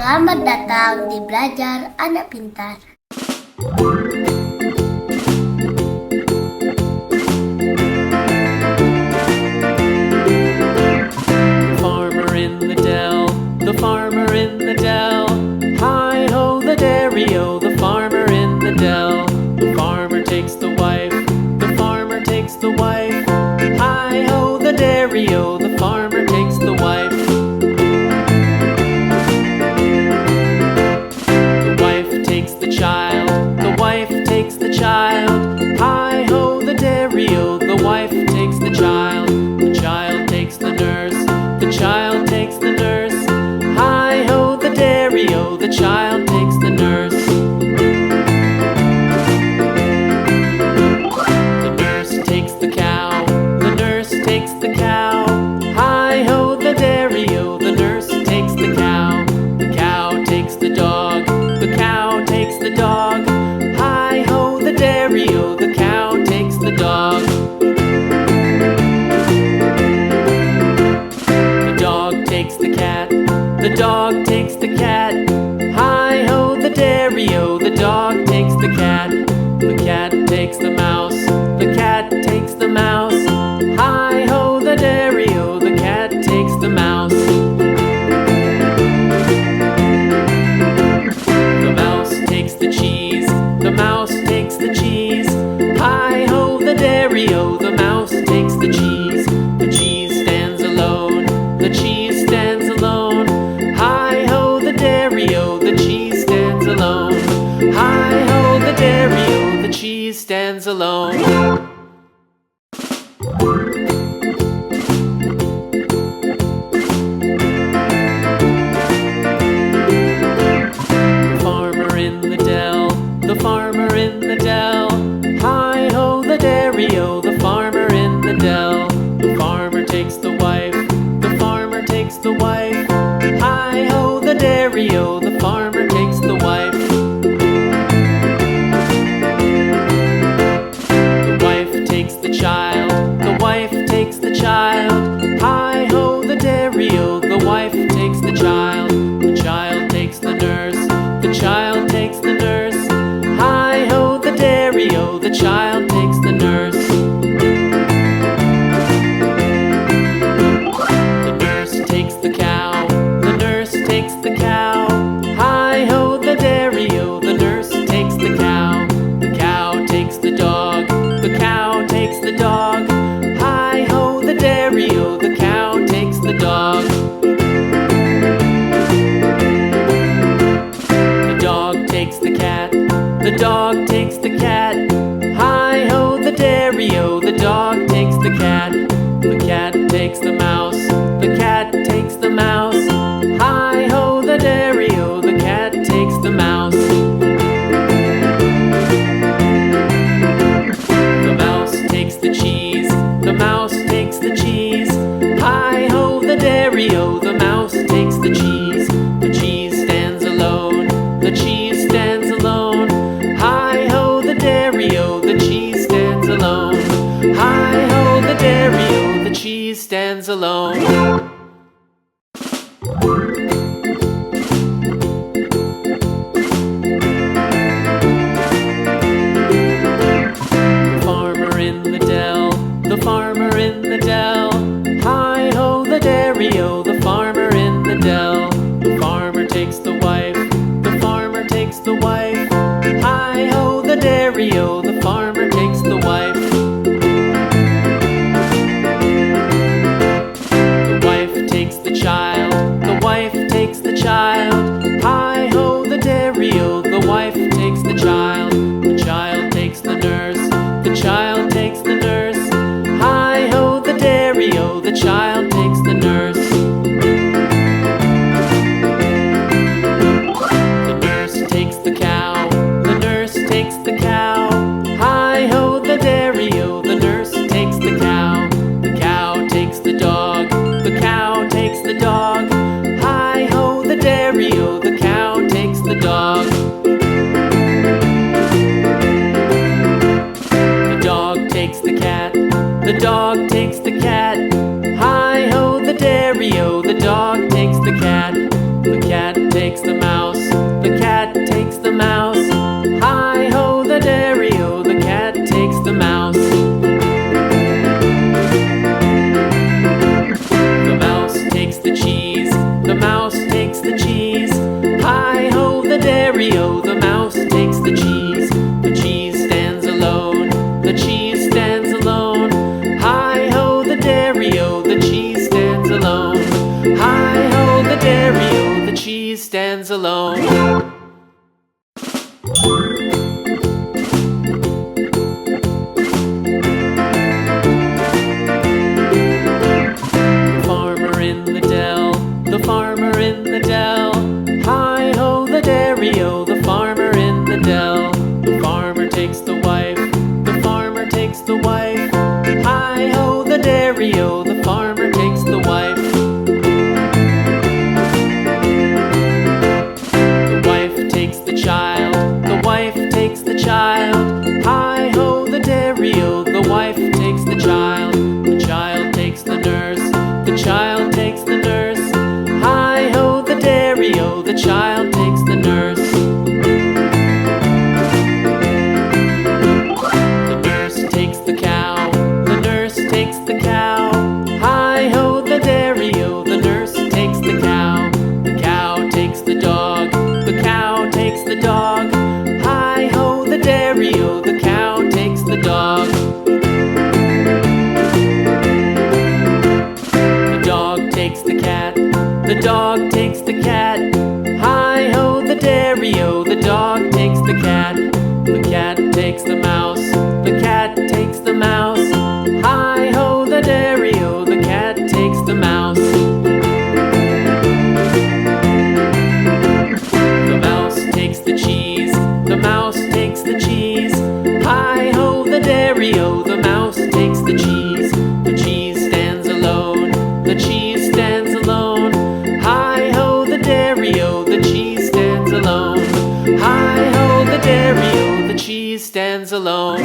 Selamat datang di Belajar Anak Pintar. The farmer in the dell. Hi-ho, the dairy-o, the farmer in the dell. The farmer takes the wife, the farmer takes the wife. Hi-ho, the dairy-o, the farmer takes the wife. The wife takes the child, the wife takes the child. Hi-ho, the dairy-o, the wife takes the child. The child takes the nurse, the child takes the nurse. Hi-ho, the dairy-o, the child takes the nurse. The nurse takes the cow, the nurse takes the cow. Hi-ho, the dairy-o, the nurse takes the cow. The cow takes the dog, the cow takes the dog. Hi-ho, the dairy-o, the cow takes the dog. The dog takes the cat, the dog takes the cat. Hi-ho, the dairy-o, the dog takes the cat. The cat takes the mouse, the cat takes the mouse. Hi-ho, the dairy-o, the cat takes the mouse. The mouse takes the cheese, the mouse takes the cheese. Hi-ho, the dairy-o, the mouse takes the cheese. The cheese stands alone, the cheese stands alone. Hi-ho, the dairy-o, the cheese stands alone. Hi-ho, the dairy-o, the cheese stands alone. The farmer in the dell, the farmer in the dell. Hi-ho, the dairy-o, the farmer in the dell. The farmer takes the wife, the farmer takes the wife. Hi-ho, the dairy-o, the farmer takes the wife. The wife takes the child, the wife takes the child. Hi-ho, the dairy-o, the wife takes the child. The child takes the nurse, the child takes the nurse. Hi-ho, the dairy-o, the child takes the nurse. The nurse takes the cow, the nurse takes the cow. Hi-ho, the dairy-o, the nurse takes the cow. The cow takes the dog, the cow takes the dog. Hi-ho, the dairy-o, the cow takes the dog. The dog takes the cat, the dog takes the cat. Hi-ho, the dairy-o, the dog takes the cat. The cat takes the mouse, the cat takes the mouse. Hi-ho, the dairy-o, the cat takes the mouse. The mouse takes the cheese, the mouse takes the cheese. Hi-ho, the dairy-o, the mouse takes the cheese. The cheese stands alone, the cheese stands alone. Hi-ho, the dairy-o, the cheese stands alone. Hi-ho, the dairy-o, the cheese stands alone. The farmer in the dell, the farmer in the dell. Hi-ho, the dairy-o, the farmer in the dell. The farmer takes the wife, the farmer takes the wife. Hi-ho, the dairy-o, the farmer takes the wife. The wife takes the child, the wife takes the child. Hi-ho, the dairy-o, the wife takes the child. The child takes the nurse, the child takes the nurse. Hi-ho, the dairy-o, the child takes the nurse. The nurse takes the cow, the nurse takes the cow. Hi-ho, the dairy-o, the nurse takes the cow. The cow takes the dog, the cow takes the dog. Hi-ho, the dairy-o, the cow takes the dog. The dog takes the cat, the dog takes the cat. Hi-ho, the dairy-o, the dog takes the cat. The cat takes the mouse. The cat takes the mouse. Hi-ho, the dairy-o, the cat takes the mouse. The mouse takes the cheese. The mouse takes the cheese. Hi-ho, the dairy-o, the mouse takes the cheese. The cheese stands alone. The cheese stands alone. Hi-ho, the dairy-o, the cheese stands alone. Hi-ho, the dairy-o, the cheese stands alone. The farmer in the dell. Hi-ho, the dairy-o, the farmer in the dell. The farmer takes the wife. The farmer takes the wife. Hi-ho, the dairy-o, the farmer takes the wife. The wife takes the child. The wife takes the child. Hi-ho, the dairy-o, the wife takes the child. The child takes the nurse. The child takes the nurse. Hi-ho, the dairy-o, the child takes the nurse. The nurse takes the cow. The nurse takes the cow. Hi-ho, the dairy-o, the nurse takes the cow. The cow takes the dog. The cow takes the dog. Hi-ho, the dairy-o, the cow takes the dog. The dog takes the cat. The dog takes the cat. Hi-ho, the dairy-o, the dog takes the cat. The cat takes the mouse. The cat takes the mouse. Hi-ho, the dairy-o, the cat takes the mouse. The mouse takes the cheese. The mouse takes the cheese. Hi-ho, the dairy-o, the mouse takes the cheese. The cheese stands alone. The cheese stands alone. Hi-ho, the dairy-o, the cheese stands alone. Hi-ho, the dairy-o, the cheese stands alone.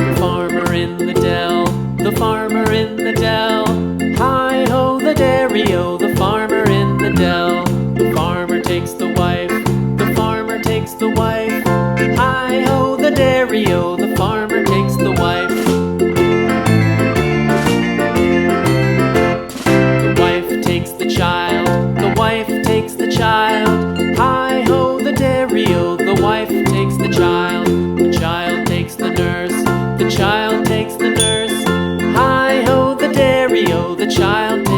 The farmer in the dell. The farmer in the dell. Hi-ho, the dairy-o, the farmer in the dell. The farmer takes the wife. The farmer takes the wife. Hi-ho, the dairy-o, the farmer takes the wife. The wife takes the child. The wife takes the child. Hi-ho, the dairy-o, the wife takes the child. The child takes the nurse. The child takes the nurse. Hi-ho, the dairy-o, the child takes